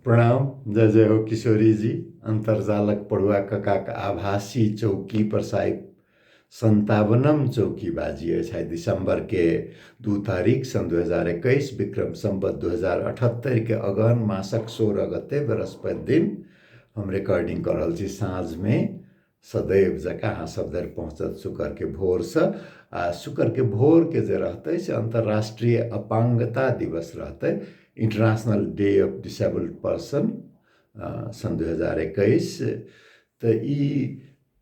प्रणाम। जय जय हो किशोरी जी। अंतर्जालक पढ़ुआ ककाक आभासी चौकी पर साहेब 57 चौकी बाजी है दिसंबर के 2 तारीख सन 2021 विक्रम संवत 2078 के अगहन मासक 16 गते बृहस्पति दिन हम रिकॉर्डिंग कर रहा छी साँझ में सदैव जका हाँ सब धरि पहुँचत शुक्र के भोर से। आ शुक्र के भोर के जे रहते से अंतर्राष्ट्रीय अपांगता दिवस रहते, international day of disabled person सन 2021। तो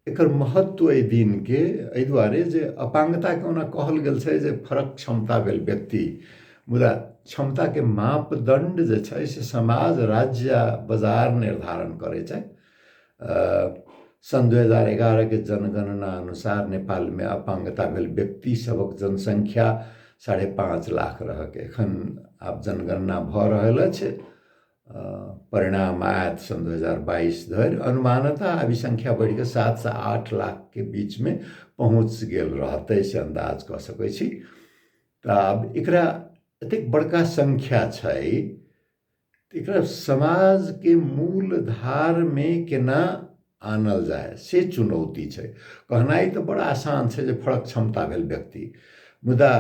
एकर महत्व एहि दिन के एहि दुआरे जे अपांगता के ओना कहल गेल छै जे फरक क्षमता भेल व्यक्ति, मुदा क्षमता के मापदंड जे छै से समाज, राज्य आ बाजार निर्धारण करे छै। सन 2011 के जनगणना अनुसार नेपाल में अपांगता भेल व्यक्ति सबक जनसंख्या 5.5 लाख रहके एखन आब जनगणना भ रहल अछि। परिणाम आयत सन 2022 धरि अनुमानतः आब संख्या बढ़ के 7 से 8 लाख के बीच में पहुँच गेल रहते से अंदाज कऽ सकै छी। तऽ आब एकरा एतेक बड़का संख्या छै, एकरा समाज के मूल धार में केना आनल जाए से चुनौती छै। कहनाइ तो बड़ा आसान छै जे फरक क्षमता भेल व्यक्ति, मुदा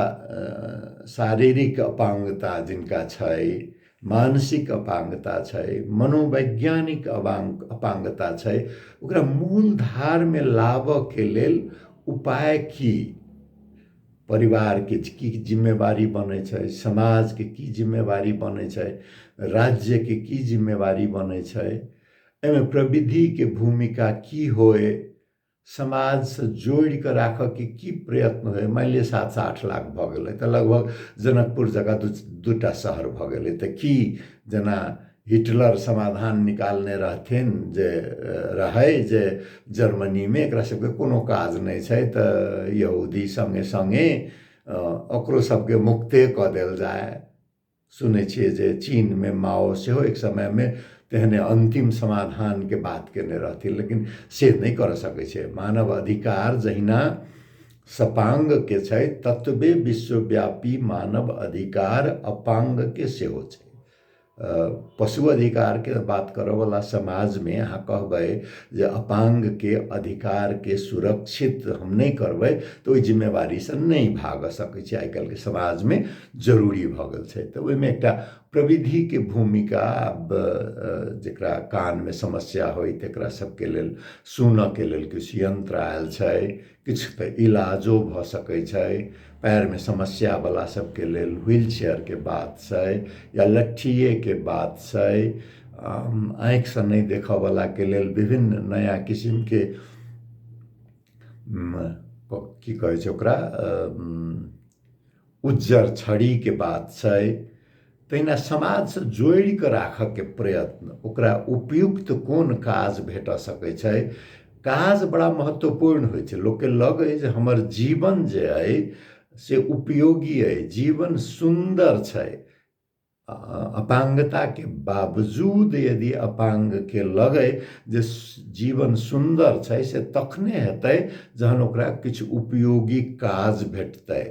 शारीरिक अपांगता जिनका छै, मानसिक अपांगता छै, मनोवैज्ञानिक अपांगता छै, ओकरा मूल धार में लाबऽ के लेल उपाय की? परिवार के की जिम्मेवारी बने छै, समाज के की जिम्मेवारी बने छै, राज्य के की जिम्मेवारी बने छै, एमे प्रविधि के भूमिका की होए, समाज से जोड़ के राख के की प्रयत्न होए। मान लिया 7 से 8 लाख भ गेलै तऽ लगभग जनकपुर जगह दूटा शहर भ गेलै, तऽ की जेना हिटलर समाधान निकालने रहथिन जे रहे जे जर्मनी में एकरा सबके कोनो काज नहीं छै तऽ यहूदी संगे संगे ओकरो सबके मुक्ते कऽ देल जाए। सुनै छियै जे चीन में माओ सेहो एक समय में तेहने अंतिम समाधान के बात केने रहथिन, लेकिन से नहीं कर सकै छै। मानव अधिकार जहिना सपांग के छै, तत्वे विश्वव्यापी मानव अधिकार अपांग के सेहो छै। पशु अधिकार के बात करे वाला समाज में अहाँ कहबै जे अपांग के अधिकार के सुरक्षित हम नहीं करबै तो ओहि जिम्मेवारी से नहीं भाग सकै छै। आइ काल्हि के समाज में जरूरी भ गेल छै। तो ओहिमे एकटा प्रविधि के भूमिका, जकरा कान में समस्या होय तकरा सबके लेल सुनऽ के लेल किछु यंत्र आयल छै, किछु तऽ इलाजो भ सकै छै। पैर में समस्या वाला सबके लेल व्हील चेयर के बात छै या लट्ठिए के बात छै। आँख से नहीं देखऽ वाला के लेल विभिन्न नया किस्म के की कहै छै ओकरा उज्जर छड़ी के बात छै। तहिना समाज से जोड़ के राख के प्रयत्न, ओकरा उपयुक्त कोन काज भेट सकै छै। काज बड़ा महत्वपूर्ण होइ छै। लोग के लगे जे हमर जीवन जे है से उपयोगी है, जीवन सुंदर छै। अपांगता के बावजूद यदि अपांग के लगे जे जीवन सुंदर छै से तखने हेतै जहन ओकरा किछु उपयोगी काज भेटतै।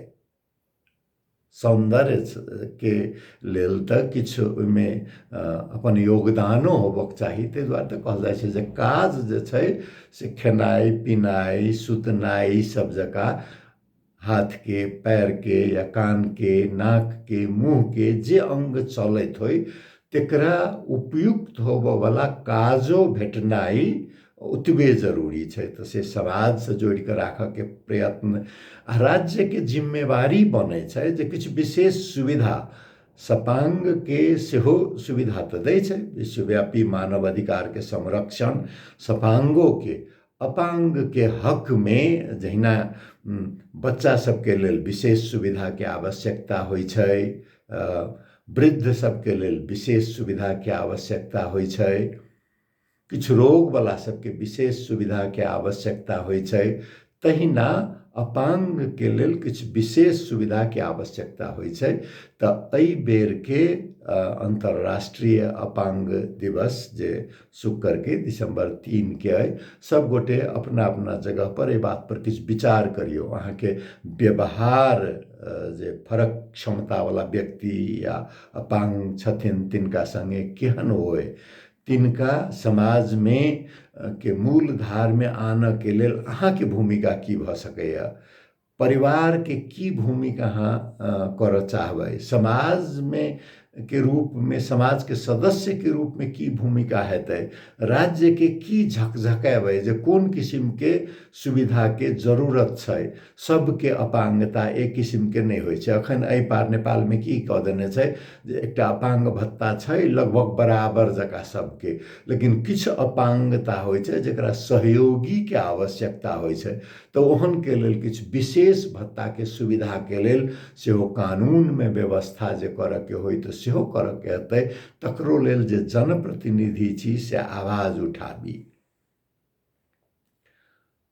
सौंदर्य के लेल तऽ किछु ओहिमे अपन योगदानो होबक चाही। ताहि दुआरे तऽ कहल जाइ छै जे काज जे छै से खेनाइ पिनाइ सुतनाइ सब जकाँ हाथ के, पैर के या कान के, नाक के, मुँह के जे अंग चलैत होय तेकरा उपयुक्त होबऽ वाला काजो भेटनाइ उतबे जरूरी छै। तो से समाज से जोड़ के राख के प्रयत्न आ राज्य के जिम्मेवारी बने छै जे किछु विशेष सुविधा सपांग के सेहो सुविधा तो दै छै। विश्वव्यापी मानव अधिकार के संरक्षण सपांगों के अपांग के हक में, जहिना बच्चा सबके लेल विशेष सुविधा के आवश्यकता होइ छै, वृद्ध सबके लेल विशेष सुविधा के आवश्यकता होइ छै, किछु रोग वाला सबके विशेष सुविधा के आवश्यकता होइ छै, तहिना अपांग के लेल किछु विशेष सुविधा के आवश्यकता होइ छै। तऽ एहि बेर के अंतर्राष्ट्रीय अपांग दिवस जे शुक्र के दिसंबर 3 के अइ, सब गोटे अपना अपना जगह पर एहि बात पर किछु विचार करियो। अहाँ के व्यवहार जे फरक क्षमता वाला व्यक्ति या अपांग छथिन तिनका संगे केहन होय, तिनका समाज में के मूल धार में आने के लेल अहाँ के भूमिका की भ सकैया, परिवार के की भूमिका अहाँ करऽ चाहबै, समाज में के रूप में समाज के सदस्य के रूप में की भूमिका हेतै, राज्य के की झकझकेबै जे कोन किस्म के सुविधा के जरूरत छै। सबके अपांगता एक किस्म के नहीं होइ छै। अखन एहि पार नेपाल में की कह देने छै जे एकटा अपांग भत्ता छै लगभग बराबर जका सबके, लेकिन किछु अपांगता होइ छै जेकरा सहयोगी के आवश्यकता होइ छै। तो ओहन के लेल किछु विशेष भत्ता के सुविधा के लेल सेहो कानून में व्यवस्था जे करऽ के होइ तऽ सेहो करऽ के हेतै। तकरो लेल जे जनप्रतिनिधि छी से आवाज उठाबी।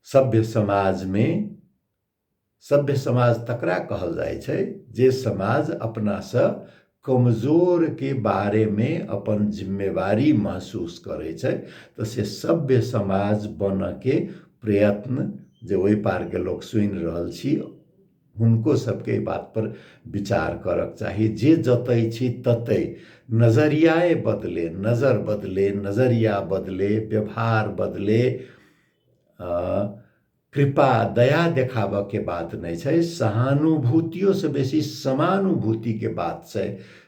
सभ्य समाज में सभ्य समाज तकरा कहल जाय छै जे समाज अपना से कमजोर के बारे में अपन जिम्मेवारी महसूस करे छै। तो से सभ्य समाज बन के प्रयत्न जे ओहि पार के लोग सुनि रहल छी हुनको सबके बात पर विचार करक चाही। जे जतै छी ततै नजरियाए बदले, नजर बदले, नजरिया बदले, व्यवहार बदले, कृपा दया देखाबऽ के बात नहीं छै। सहानुभूतियों से बेसी समानुभूति के बात छै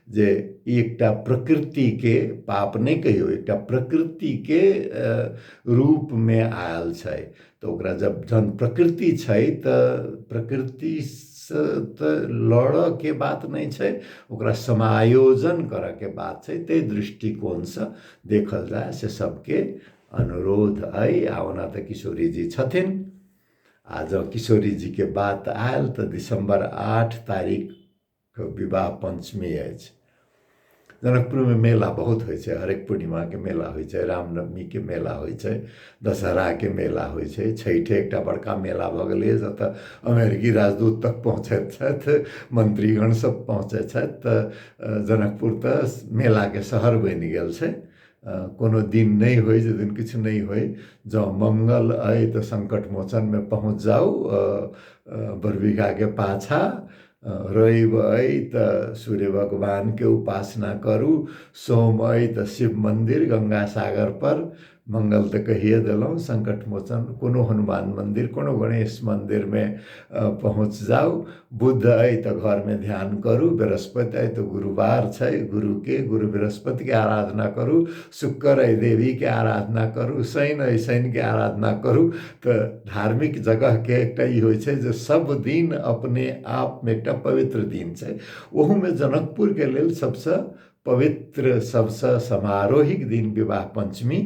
जे एकटा प्रकृति के पाप नहीं कहियो, एकटा प्रकृति के रूप में आयल छै। तो ओकरा जब जन प्रकृति छै त प्रकृति से त लड़ के बात नहीं छै, ओकरा समायोजन करे के बात छै। ते दृष्टिकोण से देखल जाए से सबके अनुरोध अइ। आ ओना त किशोरी जी छथिन, आज किशोरी जी के बात आयल तो दिसंबर 8 तारीख के विवाह पंचमी अछि। जनकपुर में मेला बहुत होइ छै, हरेक पूर्णिमा के मेला होइ छै, रामनवमी के मेला होइ छै, दशहरा के मेला होइ छै, छठे एकटा बड़का मेला भ गेलै जतऽ अमेरिकी राजदूत तक पहुँचैत छथि, मंत्रीगण सब पहुँचैत छथि। तऽ जनकपुर तऽ मेला के शहर बनि गेल छै। कोनो दिन नहीं होय जे दिन किछु नहीं होय। जँ मंगल अइ तऽ संकट मोचन में पहुँच जाऊ बरबीघा के पाछा, रवि अइ तऽ सूर्य भगवान के उपासना करू, सोम अइ तऽ शिव मंदिर गंगा सागर पर, मंगल तऽ कहिए देलहुँ, संकट मोचन कोनो हनुमान मंदिर, कोनो गणेश मंदिर में पहुँच जाऊ। बुध अइ तऽ घर में ध्यान करू, बृहस्पति अइ तऽ गुरुवार छै, गुरु बृहस्पति के आराधना करू, शुक्र अइ देवी के आराधना करू, शनि अइ शनि के आराधना करू। तऽ धार्मिक जगह के एकटा ई होइ छै जे सब दिन अपने आप में एकटा पवित्र दिन छै। ओहू में जनकपुर के लेल सबसे पवित्र सबसे समारोहिक दिन विवाह पंचमी,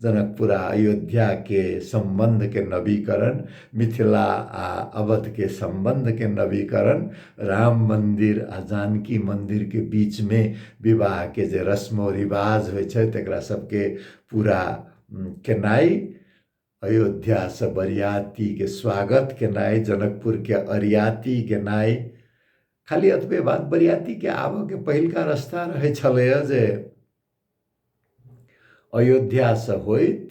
जनकपुर आ अयोध्या के संबंध के नवीकरण, मिथिला आ अवध के संबंध के नवीकरण, राम मंदिर आ जानकी मंदिर के बीच में विवाह के जे रस्मो रिवाज होइ छै तकरा सबके पूरा केनाई, अयोध्या से बरियाती के स्वागत केनाई, जनकपुर के अरियाती केनाई। खाली एतबे बात, बरियाती के आबऽ के पहिलका रास्ता रहे छलैया जे अयोध्या से होइत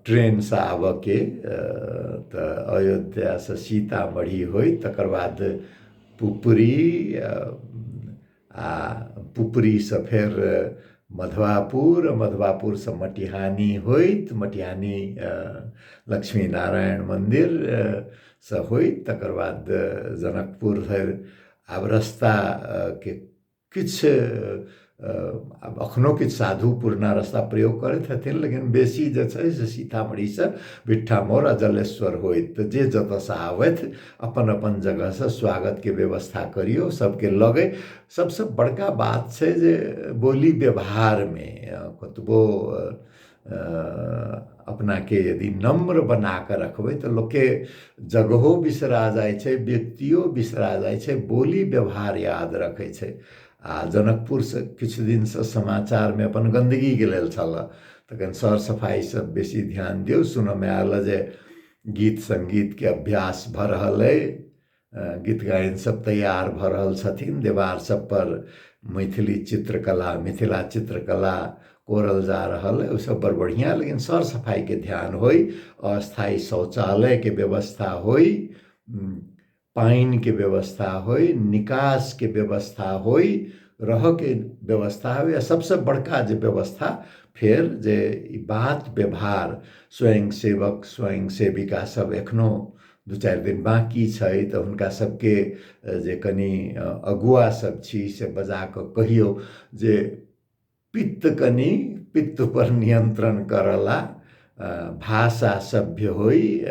ट्रेन से आबऽ के, तो अयोध्या से सीतामढ़ी होइत, तकर बाद पुपरी, आ पुपरी से फिर मधवापुर, मधवापुर से मटिहानी होइत, मटिहानी लक्ष्मी नारायण मंदिर से होइत, तकर बाद जनकपुर धरि। आब रास्ता के किछु आब अखनो किछु साधु पुरना रास्ता प्रयोग करैत हथिन, लेकिन बेसी जे छै से सीतामढ़ी से बिट्ठा मोड़ आ जलेश्वर होइत। तऽ जे जतऽ से आबथि अपन अपन जगह से स्वागत के व्यवस्था करियो, सबके लगे। सबसे बड़का बात छै जे बोली व्यवहार में कतबो अपना के यदि नम्र बना के रखबै तो लोग के जगहो बिसरा जाय छै, व्यक्तियो बिसरा जाय छै, बोली व्यवहार याद रखे छै। आ जनकपुर से किछु दिन से समाचार में अपन गंदगी के लेल छल, तखन सर सफाई सब बेसी ध्यान दियौ। सुनऽ में आयल जे गीत संगीत के अभ्यास भ रहल है, गीत गायन सब तैयार भ रहल छथिन। देवार सब पर मैथिली चित्रकला, मिथिला चित्रकला कोरल जा रहल है, उ सब बड़ बढ़िया। लेकिन सर सफाई के ध्यान होई, अस्थायी शौचालय के व्यवस्था होई, पानी के व्यवस्था होई, निकास के व्यवस्था होई, रह के व्यवस्था हो। सबसे बड़का जे व्यवस्था फिर जे बात व्यवहार स्वयंसेवक स्वयं सेविका सब एखनो 2-4 दिन बाँकी छै, तऽ हुनका सबके जे कनि अगुआ सब छी से बजा कऽ कहियौ जे पित्त पर नियंत्रण करला, भाषा सभ्य होई,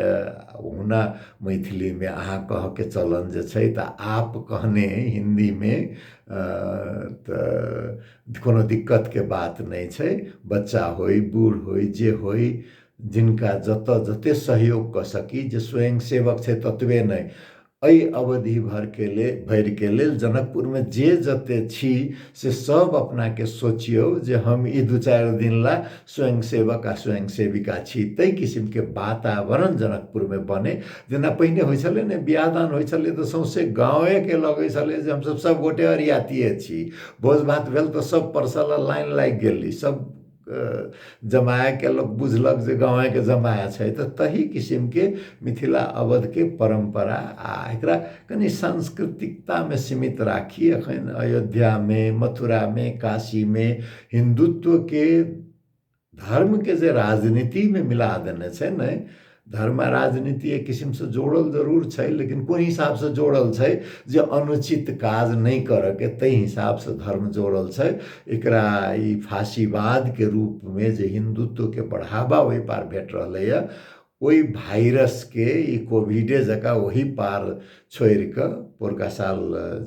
हुना मैथिली में अहाँ कह के चलन जे छै तऽ आप कहने हिंदी में तऽ कोनो दिक्कत के बात नहीं छै। बच्चा होई, बूढ़ होई, जे होई, जिनका जते सहयोग क सकी, जे स्वयं सेवक छै ततबे नहीं, एहि अवधि भर के लेल जनकपुर में जे जते छी से सब अपना के सोचियो जे हम ई 2-4 दिन ला स्वयं सेवक आ स्वयं सेविका छी। तै किसिम के वातावरण जनकपुर में बने। जेना पहिने होइ छलै ने, बियाह दान होइ छलै तऽ सौंसे गाँवे के लगै छलै जे हमसब सब गोटे अरियातिये छी। भोज भात भेल तऽ सब परसल, लाइन लागि गेली, सब जमाया के लोग बुझलक जे गाँवे के जमाया छै। तऽ तही किसिम के मिथिला अवध के परंपरा आ एकरा कनि सांस्कृतिकता में सीमित राखी। अखन अयोध्या में, मथुरा में, काशी में हिंदुत्व के धर्म के जे राजनीति में मिला देने छै ने, धर्म आ राजनीति एक किसिम से जोड़ल जरूर छै, लेकिन कोन हिसाब से जोड़ल छै जे अनुचित काज नहीं करऽ के, तै हिसाब से धर्म जोड़ल छै। एकरा ई फांसीवाद के रूप में जे हिंदुत्व के बढ़ावा ओहि पार भेट रहलै है, ओहि भाइरस के ई कोविडे जका वही पार छोड़ के पोरका साल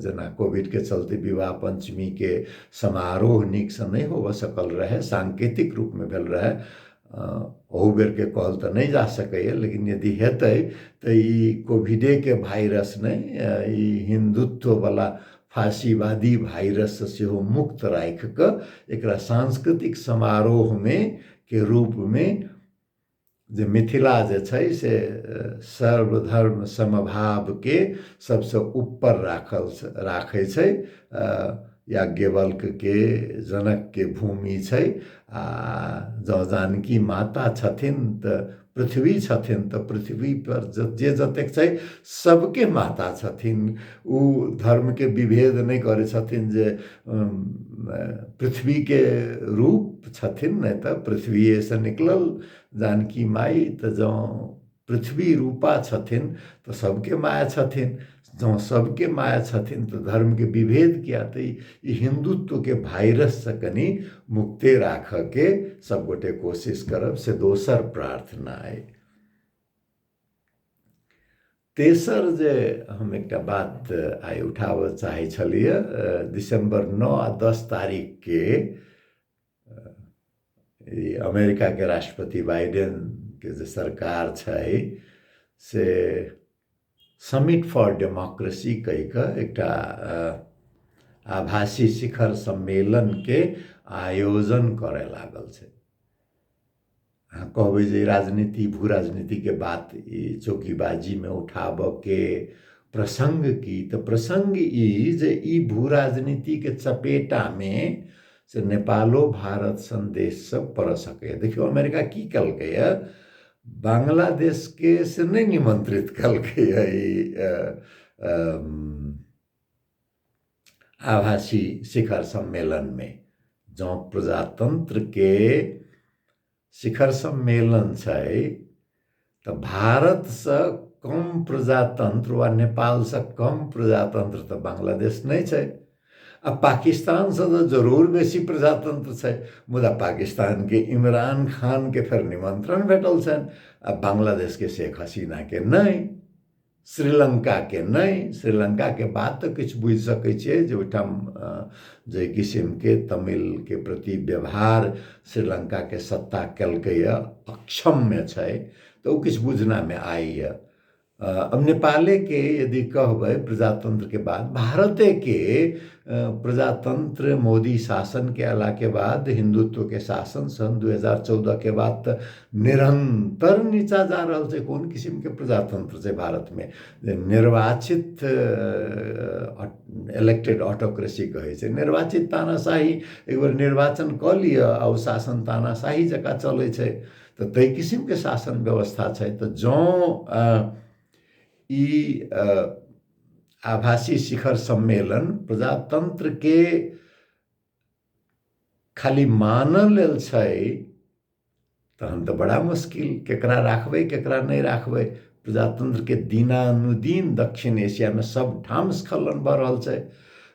जना कोविड के चलते विवाह पंचमी के समारोह नीक से नहीं हो सकल रहे, सांकेतिक रूप में भेल रहे। ओहू बेर के कहल तऽ नहीं जा सकैए, लेकिन यदि हेतै तऽ ई कोविडे के भाइरस नहीं, ई हिंदुत्व वाला फांसीवादी भाइरस से सेहो मुक्त राख के एकरा सांस्कृतिक समारोह में के रूप में जे मिथिला जे छै से सर्वधर्म समभाव के सबसे ऊपर राखै छै। याज्ञवल्क के, जनक के भूमि छै। आ जँ जानकी माता छथिन तऽ पृथ्वी छथिन, तऽ पृथ्वी पर जे जतेक छै सबके माता छथिन। उ धर्म के विभेद नहीं करे छथिन जे पृथ्वी के रूप छथिन, नहीं तो पृथ्वीए से निकलल जानकी माई। तो जँ पृथ्वी रूपा छथिन तो सबके माया छथिन। जँ सबके माया छथिन तो धर्म के विभेद किया। तो ई हिंदुत्व के भाइरस से कनी मुक्ते राख के सब गोटे कोशिश करब से दोसर प्रार्थना है। तेसर जे हम एकटा बात आइ उठाबऽ चाहै छलिए, दिसंबर 9 आ 10 तारीख के अमेरिका के राष्ट्रपति बाइडेन के जे सरकार छै से समिट फॉर डेमोक्रेसी कहि कऽ एकटा आभासी शिखर सम्मेलन के आयोजन करे लागल छै। अहाँ कहबै जे राजनीति, भू राजनीति के बात ई चौकीबाजी में उठाबऽ के प्रसंग की, तो प्रसंग ई जे ई भू राजनीति के चपेटा में से नेपालो भारत सन देश सब पड़ सके। देखियो अमेरिका की कलकै है, बांग्लादेश के से नहीं निमंत्रित कलकै है ई आभासी शिखर सम्मेलन में। जँ प्रजातंत्र के शिखर सम्मेलन छै तो भारत से कम प्रजातंत्र वा नेपाल से कम प्रजातंत्र तो बांग्लादेश नहीं छै। अब पाकिस्तान से तो जरूर बेसी प्रजातंत्र छै, मुदा पाकिस्तान के इमरान खान के फिर निमंत्रण भेटल छन। अब बांग्लादेश के शेख हसीना के नहीं, श्रीलंका के नहीं। श्रीलंका के बात तो किछु बुझि सकै छियै जे ओहिठाम जे किसिम के तमिल के प्रति व्यवहार श्रीलंका के सत्ता कलकै अक्षम में छै, तो किछु बुझना में आई है। अब नेपाले के यदि कहबै प्रजातंत्र के बाद भारते के प्रजातंत्र मोदी शासन के अला के बाद हिंदुत्व के शासन सन 2014 के बाद तो निरंतर नीचा जा रहा है। कौन किस्म के प्रजातंत्र से भारत में निर्वाचित इलेक्टेड ऑटोक्रेसी कहे छै, निर्वाचित तानाशाही एक बार निर्वाचन क लिय आ शासन तानाशाही जका चले छै। तो तई किस्म के शासन व्यवस्था छै। तो जँ ई आभासी शिखर सम्मेलन प्रजातंत्र के खाली मानल लेल छै तहन तो बड़ा मुश्किल, केकरा राखबै केकरा नहीं राखबै। प्रजातंत्र के दिनानुदिन दक्षिण एशिया में सब ठाम स्खलन भ रहल छै।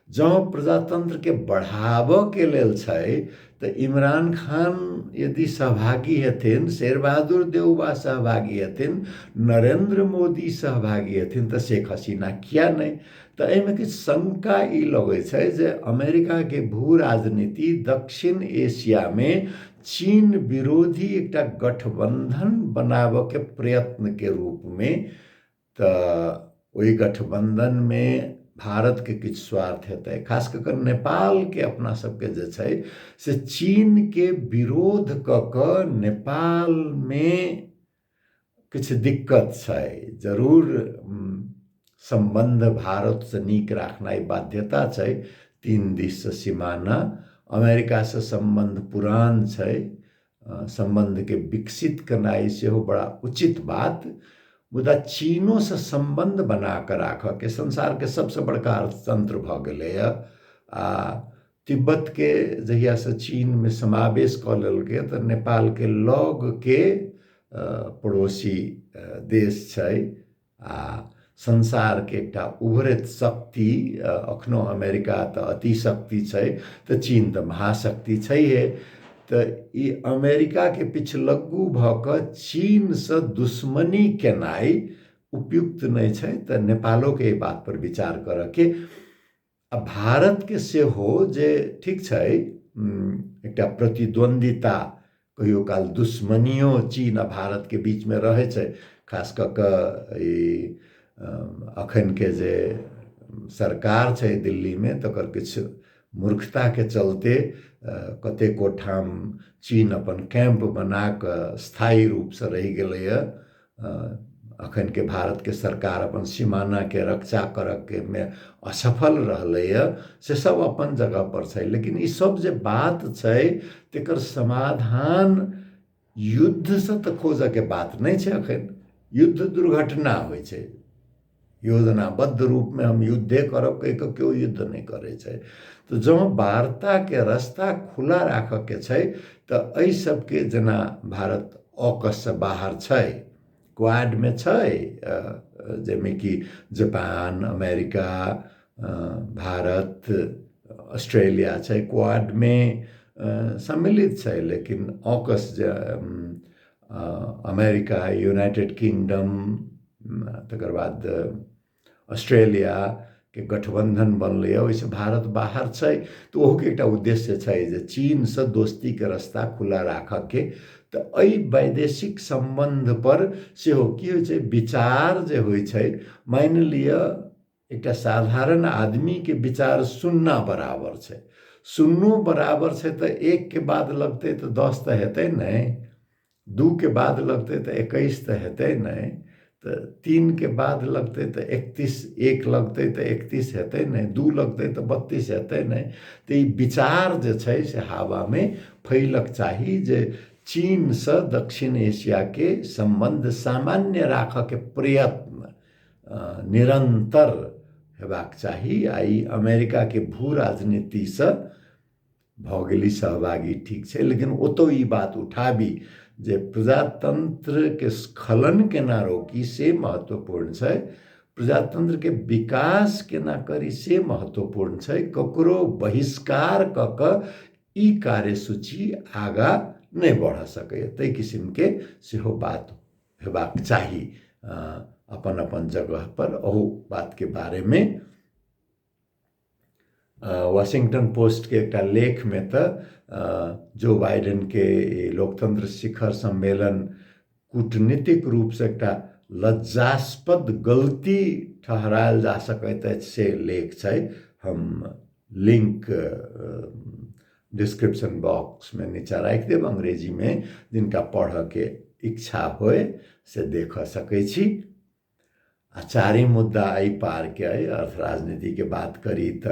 जँ प्रजातंत्र के बढ़ाबऽ के लेल छै तो इमरान खान यदि सहभागी हेथिन, शेरबहादुर देउबा सहभागी हेथिन, नरेंद्र मोदी सहभागी हेथिन तो शेख हसीना किया नहीं। तो एहिमे किछु शंका ई लगै छै जे अमेरिका के भू राजनीति दक्षिण एशिया में चीन विरोधी एकटा गठबंधन बनाबऽ के प्रयत्न के रूप में, तो ओहि गठबंधन में भारत के किछु स्वार्थ हेतै, खास कर नेपाल के अपना सबके जे छै से चीन के विरोध क नेपाल में किछु दिक्कत छै। जरूर संबंध भारत से नीक राखनाइ बाध्यता छै, 3 दिस से सीमाना अमेरिका से संबंध पुरान छै, संबंध के विकसित करनाइ सेहो बड़ा उचित बात। मुदा चीनों से संबंध बना कर राख के संसार के सबसे बड़का अर्थतंत्र भ गेलै आ तिब्बत के जहिया से चीन में समावेश क लेलकै तो नेपाल के लग के पड़ोसी देश छै आ संसार के एकटा उभरैत शक्ति। अखनो अमेरिका तो अति शक्ति छै तो चीन तो महाशक्ति छैहे। तो ई अमेरिका के पिछलग्गू भ क चीन से दुश्मनी केनाई उपयुक्त नहीं छै। तो नेपालो के बात पर विचार कर के भारत के सेहो जे ठीक छै एकटा प्रतिद्वंदिता कहियो काल दुश्मनियों चीन आ भारत के बीच में रहे छै। खास क ई अखन के जे सरकार छै दिल्ली में तकर किछु मूर्खता के चलते कतेको ठाम चीन अपन कैंप बना क स्थायी रूप से रह गए। अखन के भारत के सरकार अपन सीमाना के रक्षा कर के में असफल रहलै से सब अपन जगह पर छै। लेकिन ई सब जे बात छै तेकर समाधान युद्ध से तो खोज के बात नहीं छै। अखन युद्ध दुर्घटना होइ छै, योजनाबद्ध रूप में हम युद्धे करब कहि के केओ युद्ध नहीं करे छै। तो जँ वार्ता के रास्ता खुला राख के छै तो एहि सबके जेना भारत ऑकस से बाहर छै, क्वाड में छै, जैमे कि जापान, अमेरिका, भारत, ऑस्ट्रेलिया छै, क्वाड में सम्मिलित छै। लेकिन ऑकस अमेरिका, यूनाइटेड किंगडम, तकर बाद ऑस्ट्रेलिया के गठबंधन बनलै, वैसे भारत बाहर छै। तो ओहो के एकटा उद्देश्य छै जे चीन से दोस्ती के रास्ता खुला राख के। तो एहि वैदेशिक संबंध पर सेहो की होइ छै विचार जे होइ छै, मान लिअ एकटा साधारण आदमी के विचार सुनना बराबर छै, सुननो बराबर छै तो 1 के बाद लगते तो 10 तो हेतै नहीं, 2 के बाद लगते तो 21 तो हेतै नहीं, तो 3 के बाद लगते तो 31, 1 लगते तो 31 हेतै नहीं, 2 लगते तो 32 हेतै नहीं। तो ई विचार जे छै से हवा में फैलक चाही जे चीन से दक्षिण एशिया के संबंध सामान्य राख के प्रयत्न निरंतर हेबाक चाही। आई अमेरिका के भू राजनीति से भ गेली सहभागी ठीक छै, लेकिन ओतो ई बात उठाबी जे प्रजातंत्र के स्खलन केना रोकी से महत्वपूर्ण छै, प्रजातंत्र के विकास केना करी से महत्वपूर्ण छै। ककरो बहिष्कार क क ई कार्यसूची आगा नहीं बढ़ सकै, तै किस्म के सेहो बात हेबाक चाही अपन अपन जगह पर। ओहू बात के बारे में वाशिंगटन पोस्ट के एक लेख में तो जो बाइडेन के लोकतंत्र शिखर सम्मेलन कूटनीतिक रूप से एक लज्जास्पद गलती ठहरायल जा सकैत अछि से लेख छै। हम लिंक डिस्क्रिप्शन बॉक्स में नीचा राखि देब अंग्रेजी में, जिनका पढ़ के इच्छा होए से देख सकै छी। आ चारि मुद्दा एहि पार के अर्थ राजनीति के बात करी तो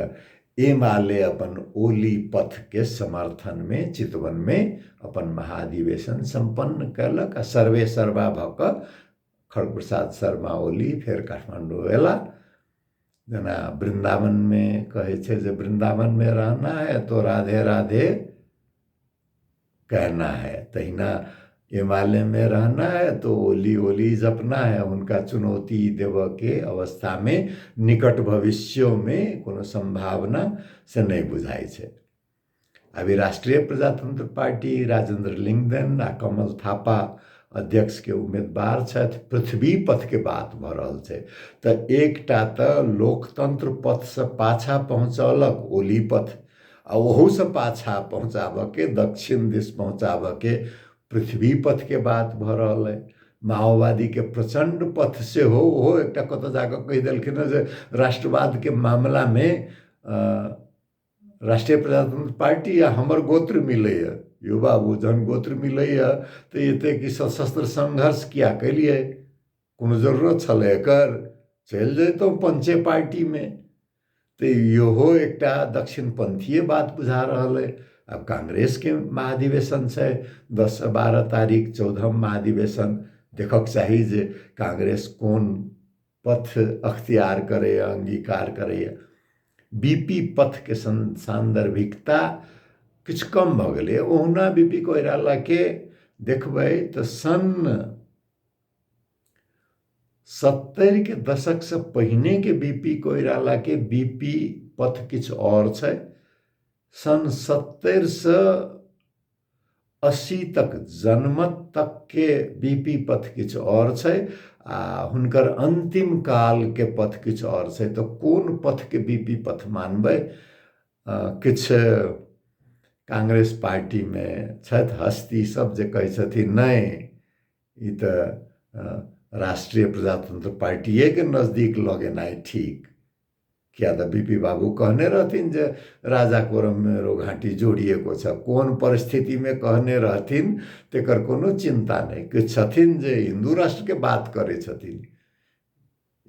एमाले अपन ओली पथ के समर्थन में चितवन में अपन महाधिवेशन संपन्न कयलक आ सर्वे सर्वा भ क खड़ग प्रसाद शर्मा ओली फेर काठमांडू एला। जना वृंदावन में कहे छे जे वृंदावन में रहना है तो राधे राधे कहना है, तहिना एमाले में रहना है तो ओली ओली जपना है। उनका चुनौती देव के अवस्था में निकट भविष्यों में कोनो संभावना से नहीं बुझाई छे। अभी राष्ट्रीय प्रजातंत्र पार्टी राजेंद्र लिंगदेन आ कमल थापा अध्यक्ष के उम्मीदवार छथि। पृथ्वी पथ के बात भ रहल छै त एकटा त लोकतंत्र पथ से पाछा पहुंचौलक ओली पथ, आ ओहू से पाछा पहुंचाब के दक्षिण दिश पहुंचाब के पृथ्वी पथ के बात भ रहल है। माओवादी के प्रचंड पथ से हो ओहो एकटा कत जाकर कहि देलखिन जे राष्ट्रवाद के मामला में राष्ट्रीय प्रजातंत्र पार्टी या हमर गोत्र मिलैय। यो बाबू जहन गोत्र मिलैय तो एते कि सशस्त्र संघर्ष किया कैलिए, कोनो जरूरत छलै एकर, चलि जैतौं पंचे पार्टी में। तो इहो एकटा दक्षिणपंथीय बात बुझा रहल है। अब कांग्रेस के महाधिवेशन छै 10 से 12 तारीख 14 महाधिवेशन, देखक चाही जे कांग्रेस कोन पथ अख्तियार करे अंगीकार करे। बीपी पथ के सांदर्भिकता किछ कम भ गेलै। ओहुना बीपी कोइराला के देखबै तो सन 70 के दशक से पहिने के बीपी कोइराला के बीपी पथ किछ और छै। सन 70 से 80 तक जनमत तक के बीपी पथ किछ और छै आ हुनकर अंतिम काल के पथ किछ और छै। तो कोन पथ के बीपी पथ मानबै? किछ कांग्रेस पार्टी में छथि हस्ती सब जे कहै छथिन नहीं ई तो राष्ट्रीय प्रजातंत्र पार्टीए के नजदीक लगेनाइ ठीक, किया तो बीपी बाबू कहने रहथिन जे राजा कोरम मेरो घाटी जोड़िएको छ। कोन परिस्थिति में कहने रहथिन तेकर कोनो चिंता नहीं। कि छथिन जे हिंदू राष्ट्र के बात करे छथिन।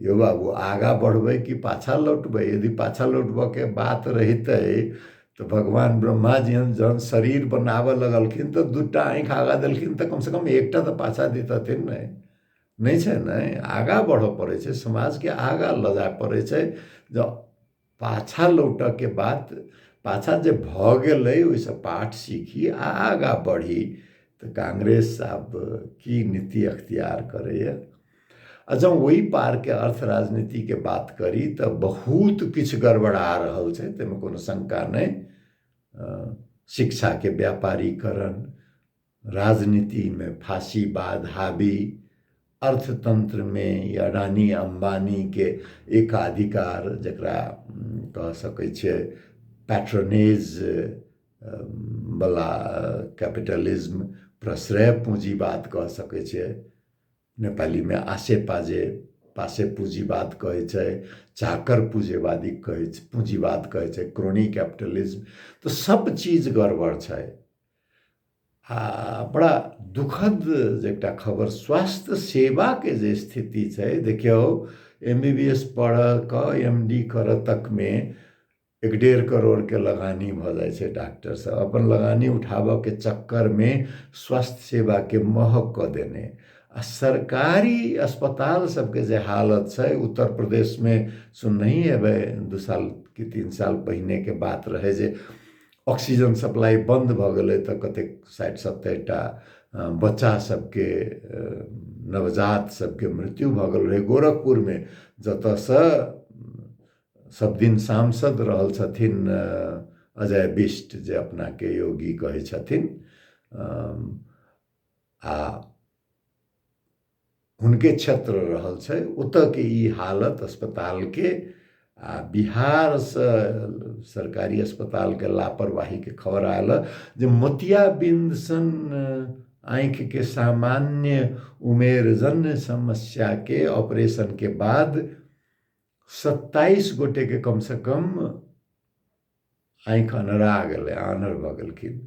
यो बाबू आगा बढ़बै कि पाछा लौटबै? यदि पाछा लौटब के बात रहितै तो भगवान ब्रह्मा जी जहन शरीर बनाबऽ लगलखिन तो दूटा आँखि आगा देलखिन तो कम से कम एकटा तो पाछा देतथिन नहीं छै नहीं। आगा बढ़ पड़े छै, समाज के आगा ल जाय पड़े छै। जब पाछा लौट के बात पाछा जे भ गेलै ओइसे पाठ सीखी आ आगा बढ़ी। तो कांग्रेस अब की नीति अख्तियार करैया। जब वही पार के अर्थ राजनीति के बात करी तो बहुत किछ गड़बड़ा रहल छै, तेमे कोनो शंका नहीं। शिक्षा के व्यापारीकरण, राजनीति में फांसीवाद हावी, अर्थतंत्र में अडानी अंबानी के एकाधिकार जकरा कह सकै छै पैट्रोनेज वाला कैपिटलिज्म, प्रश्रय पूंजीवाद कह सकै छै। नेपाली में आसे पासे पूंजीवाद कहे छै, चाकर पूंजीवादी कहे छै, पूंजीवाद कहे छै, क्रोनी कैपिटलिज्म। तो सब चीज गड़बड़ छै। बड़ा दुखद एकटा खबर स्वास्थ्य सेवा के जे स्थिति छै, देखियो MBBS पढ़ क MD कर तक में 1.5 करोड़ के लगानी भ जाय छै। डॉक्टर सब अपन लगानी उठाबऽ के चक्कर में स्वास्थ्य सेवा के महग क देने। आ सरकारी अस्पताल सबके जे हालत छै, उत्तर प्रदेश में सुनही हेबै 2 साल कि 3 साल पहिने के बात रहे जे ऑक्सीजन सप्लाई बंद भ गेलै तो कतेक 60-70 टा बच्चा सबके नवजात सबके मृत्यु भ गेल रहे गोरखपुर में, जतऽ से सब दिन सांसद रहल छथिन अजय बिष्ट जे अपना के योगी कहे छथिन। आ हुनके क्षेत्र रहल छै, ओतऽ के ई हालत अस्पताल के। बिहार से सरकारी अस्पताल के लापरवाही के खबर आयल जे मोतियाबिंद सन आँखि के सामान्य उमेरजन्य समस्या के ऑपरेशन के बाद 27 गोटे के कम से कम आँखि अनरा गेलै, आन्हर भऽ गेलखिन।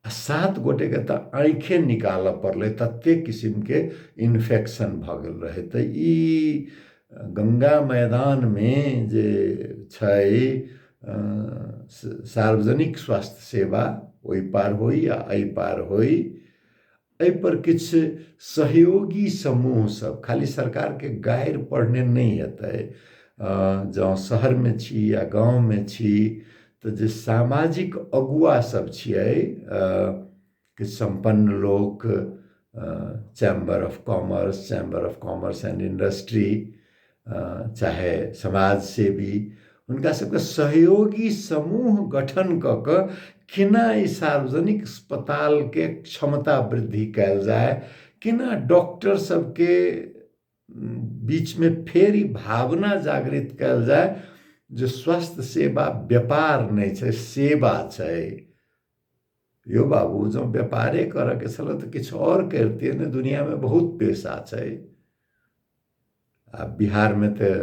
7 गोटे के तऽ आँखे निकालऽ पड़लै, तते किस्म के इन्फेक्शन भऽ गेल रहै। तऽ ई गंगा मैदान में जे छै सार्वजनिक स्वास्थ्य सेवा, ओहि पार होइ या एहि पार होइ, एहि पर किछु सहयोगी समूह सब, खाली सरकार के गाइर पढ़ने नहीं हेतै। जँ शहर में छी या गाँव में छी तऽ जे सामाजिक अगुआ सब छियै, कि संपन्न लोक, chamber of commerce and industry, चाहे समाज सेवी, हुनका सबके सहयोगी समूह गठन कऽ कऽ केना ई सार्वजनिक अस्पताल के क्षमता वृद्धि कयल जाय, केना डॉक्टर सबके बीच में फेर ई भावना जागृत कयल जाय जे स्वास्थ्य सेवा व्यापार नहीं छै, सेवा छै। यो बाबू, जँ व्यापारे करऽ के छलै तऽ किछु और करतियै ने। दुनिया में बहुत पेशा छै। आ बिहार में तऽ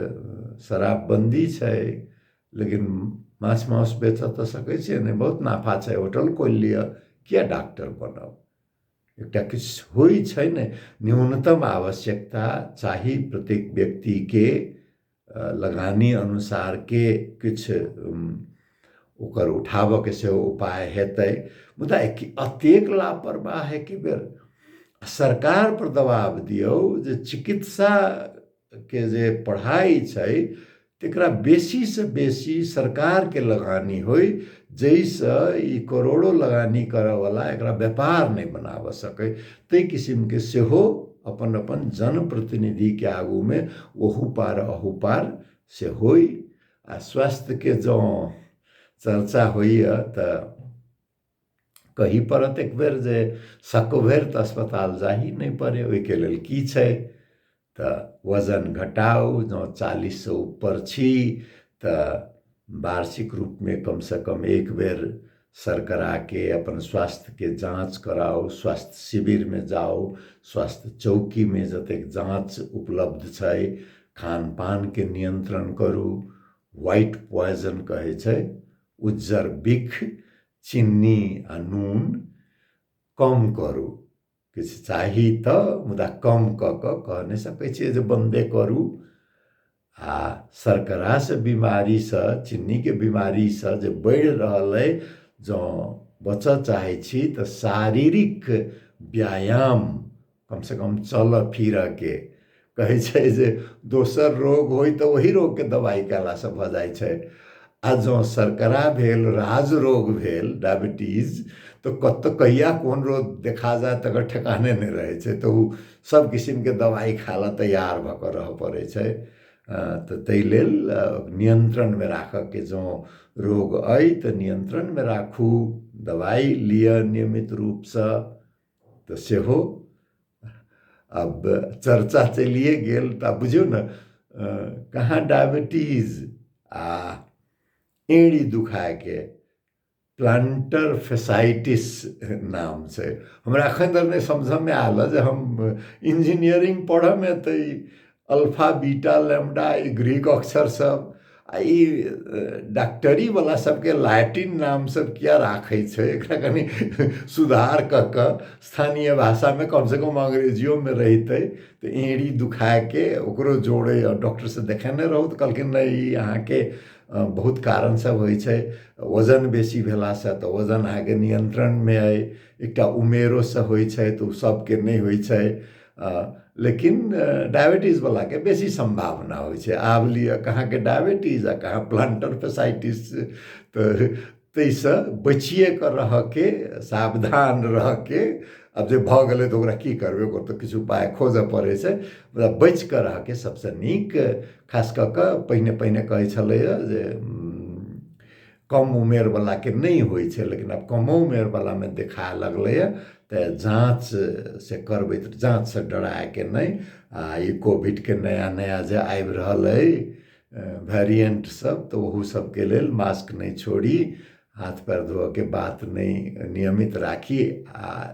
शराबबंदी छै, लेकिन माछ माउस बेचऽ तऽ सकै छियै ने, बहुत नाफा छै, होटल खोलि लिअ, किया डॉक्टर बनब। एकटा किछु होइ छै ने, न्यूनतम आवश्यकता चाही प्रत्येक व्यक्ति के, लगानी अनुसार के किछु ओकर उठाबऽ के सेहो उपाय हेतै। मुदा अतेक लापरवाह है कि बेर सरकार पर दबाव दियौ जे चिकित्सा के जे पढ़ाई छै तेकरा बेसी से बेसी सरकार के लगानी होई, जैसे ई करोड़ों लगानी करऽ वाला एकरा व्यापार नहीं बनाबऽ सकै। तै किस्म के सेहो अपन अपन जनप्रतिनिधि के आगू में ओहू पार अहू पार से होई। आ स्वास्थ्य के जँ चर्चा होइए तऽ कही पड़त एक बेर जे शक भेल तऽ अस्पताल जाही नहीं पड़े। ओहिके लेल की छै तऽ वजन घटाऊ। जँ 40 से ऊपर छी तऽ वार्षिक रूप में कम से कम एक बेर सरकरा के अपन स्वास्थ्य के जांच कराओ, स्वास्थ्य शिविर में जाओ, स्वास्थ्य चौकी में जतेक जांच उपलब्ध छै, खान पान के नियंत्रण करू। व्हाइट पॉइजन कहे छै, उज्जर बिख, चीनी आ नून कम करू। किछु चाही तऽ मुदा कम कऽ कऽ कह नहीं सकै छियै जे बंदे करू। आ सरकरा से बीमारी से, चीनी के बीमारी से जे बढ़ि रहल है, जँ बचऽ चाहे छी तऽ शारीरिक व्यायाम, कम से कम चलऽ फिरऽ के। कहै छै जे दोसर रोग होई तऽ वही रोग के दवाई कयला से भऽ जाइ छै। आ जँ सरकरा भेल, राज रोग भेल, डायबिटीज, तो कतऽ कहिया कोन रोग देखा जाए तकर ठेकाने नहीं रहे छै। तऽ उ सब किस्म के दवाई खाय ला तैयार भऽ कऽ रहऽ पड़ै छै। तऽ ताहि लेल नियंत्रण में राखऽ के जँ रोग अइ तऽ नियंत्रण में राखू, दवाई लिअ नियमित रूप से। तऽ सेहो अब चर्चा चलिए गेल तऽ बुझियौ ने, कहाँ डायबिटीज आ एड़ी दुखाय के प्लांटर फेसाइटिस नाम छै। हमरा एखन तक नहीं समझ में आयल जे हम इंजीनियरिंग पढ़ऽ में तऽ ई अल्फा बीटा लैम्डा ई ग्रीक अक्षर सब आ ई डॉक्टरी वाला सबके लैटिन नाम सब किया राखै छै। एकरा कनी सुधार कऽ कऽ स्थानीय भाषा में कम से कम अंग्रेजियो में रहितै तऽ एड़ी दुखाय के ओकरो जोड़े। और डॉक्टर से देखेने रहू तऽ कहलखिन नहीं, ई अहाँके बहुत कारण सब होइ छै। वजन बेसी भेला से तऽ वजन अहाँके नियंत्रण में अइ। एकटा उमेरो से होइ छै तऽ उ सबके नहीं होइ छै। लेकिन डायबिटीज वाला के बेसी संभावना होइ छै। आब लिअ कहाँ के डायबिटीज आ कहाँ प्लांटर फेसाइटिस। तऽ ताहिसँ बचिए कऽ रहऽ के, सावधान रहऽ के। अब जे भऽ गेलै तऽ ओकरा की करबै, ओकर तऽ किछु उपाय खोजऽ पड़ै छै। मतलब बचि कऽ रहऽ के सबसँ नीक। खास कऽ कऽ पहिने कहै छलैए जे कम उमेर वाला के नहीं होइ छै, लेकिन अब कमो उमेर वाला में देखाए लगलैए। तऽ जाँच से करबै तऽ जाँच से डराए के नहीं। आ ई कोविड के नया नया जे आबि रहल अइ वेरिएंट सब, तऽ ओहू सबके लेल मास्क नहीं छोड़ी, हाथ पैर धो के बात नहीं नियमित राखी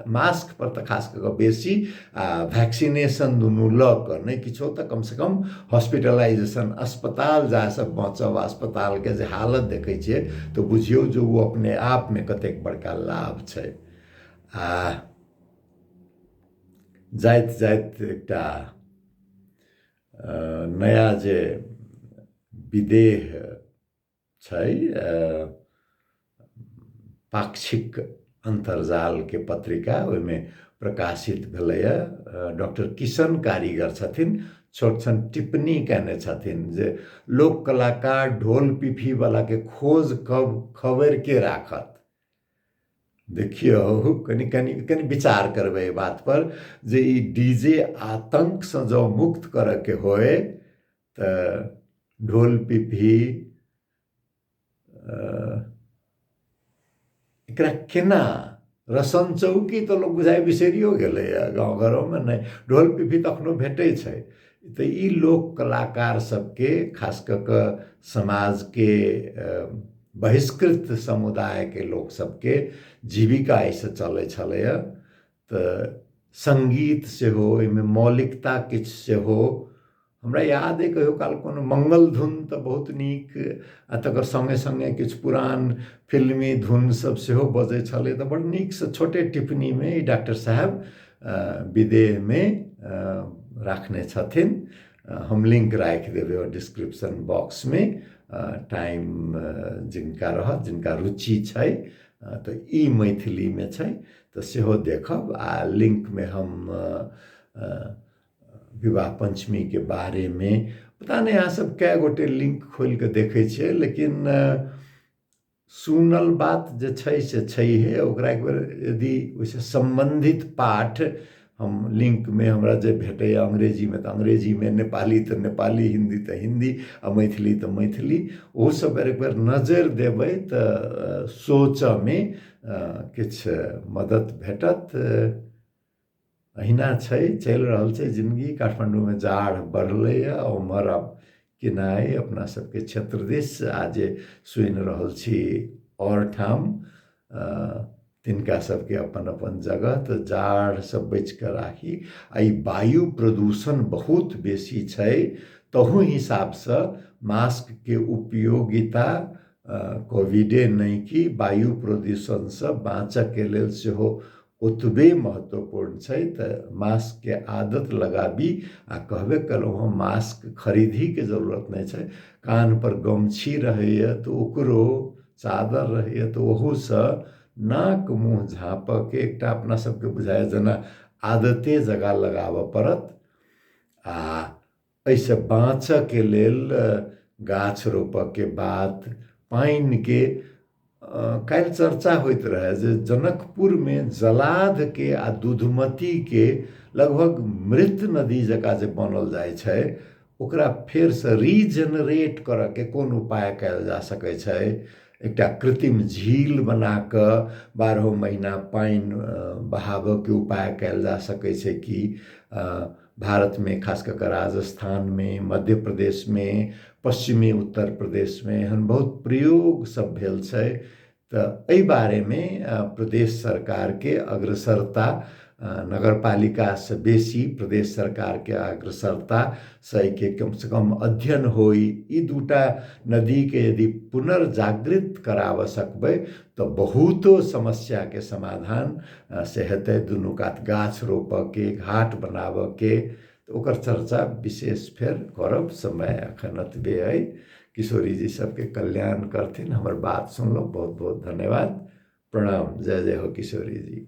मास्क पर तो खास करके बेसी वैक्सीनेशन दुनू ल क नहीं किछो तो कम से कम हॉस्पिटलाइजेशन अस्पताल जा से बचब अस्पताल के जे हालत देखे छिए तो बुझियो जो वो अपने आप में कतेक बड़का लाभ छै। जाइत जाइत एकटा नया जे विदेह छै पाक्षिक अंतर्जाल के पत्रिका ओहिमे प्रकाशित भेलैया डॉक्टर किशन कारीगर छथिन छोट छन टिप्पणी कने छथिन जे लोक कलाकार ढोल पिपी वाला के खोज कब खबर के राखत। देखियो कनी कनी कनी विचार करबे बात पर जे ई डीजे आतंक से जो मुक्त करे के होए त ढोल पिपी एकरा केना रसन चौकी तो लोग बुझाइ बिसरियो गेले गाँव घरों में नहीं ढोल पिपी तखनो भेटे छै। तो ई लोक कलाकार सबके खास करके समाज के बहिष्कृत समुदाय के लोग सबके जीविका ऐसे चले छलैया। तो संगीत से हो इनमें मौलिकता किछ से हो हमरा याद है कहियो काल कोनो मंगल धुन तो बहुत नीक तकर संगे संगे किछ पुरान फिल्मी धुन सब सेहो बजे छले तो बड़ नीक से छोटे टिप्पणी में डॉक्टर साहब विदेह में राखने छथिन। हम लिंक राख देवे डिस्क्रिप्शन बॉक्स में टाइम जिनका रहत जिनका रुचि छै तो ई मैथिली में छै तो सेहो देखब लिंक में हम विवाह पंचमी के बारे में पता नहीं यहाँ सब कै गोटे लिंक खोल के देखे छे लेकिन सुनल बात जे छै से छैहे ओकरा एक बार यदि वैसे संबंधित पाठ हम लिंक में हमरा जे भेटे अंग्रेजी में तो अंग्रेजी में नेपाली तो नेपाली हिंदी तो हिंदी आ मैथिली तो मैथिली वो सब एक बार नजर देवे तो सोच में किछ मदद भेटत। अहिना छै चल रहल छै जिंदगी काठमांडू में जाड़ बढ़ले उमर अब किनाए अपना सबके क्षेत्र दिश आज सुनि रहल छी और ठाम तिनका सबके अपन अपन जगह तो जाड़ सब बच कर राखी आई वायु प्रदूषण बहुत बेसी छै तहु हिसाब से मास्क के उपयोगिता कोविडे नहीं कि वायु प्रदूषण से बाँचे के लेल सेहो ओतबे महत्वपूर्ण छै। तो मास्क के आदत लगाबी आ कहबे कलहुँ हम मास्क खरीदी के जरूरत नहीं छै कान पर गमछी रहे तो ओकरो चादर रहे तो ओहू से नाक मुँह झाँप के एक अपना सबके बुझाए जना आदते जगह लगाब पड़त आ ऐसे बाँचे के लेल गाछ रोप के बाद पानी के काल चर्चा होइत रहे जे जनकपुर में जलाध के आ दूधमती के लगभग मृत नदी जका जे बनल जाय छै ओकरा फेर से रीजेनरेट करे के कोन उपाय कयल जा सकै छै। एकटा कृत्रिम झील बना के 12 महीना पानी बहाव के उपाय कयल जा सकै छै कि भारत में खास करके राजस्थान में मध्य प्रदेश में पश्चिमी उत्तर प्रदेश में एहन बहुत प्रयोग सब भेल छै। तो एहि बारे में प्रदेश सरकार के अग्रसरता नगरपालिका से बेसी प्रदेश सरकार के अग्रसरता से के कम से कम अध्ययन होई ई दूटा नदी के यदि पुनर्जागृत कराव सकबै तो बहुतो समस्या के समाधान से हेतै। दुनू कात गाछ रोप के घाट बनाव के तो ओकर चर्चा विशेष फेर करब समय अखन अतबे है। किशोरी जी सबके कल्याण करथिन हमर बात सुनलो बहुत बहुत धन्यवाद प्रणाम जय जय हो किशोरी जी।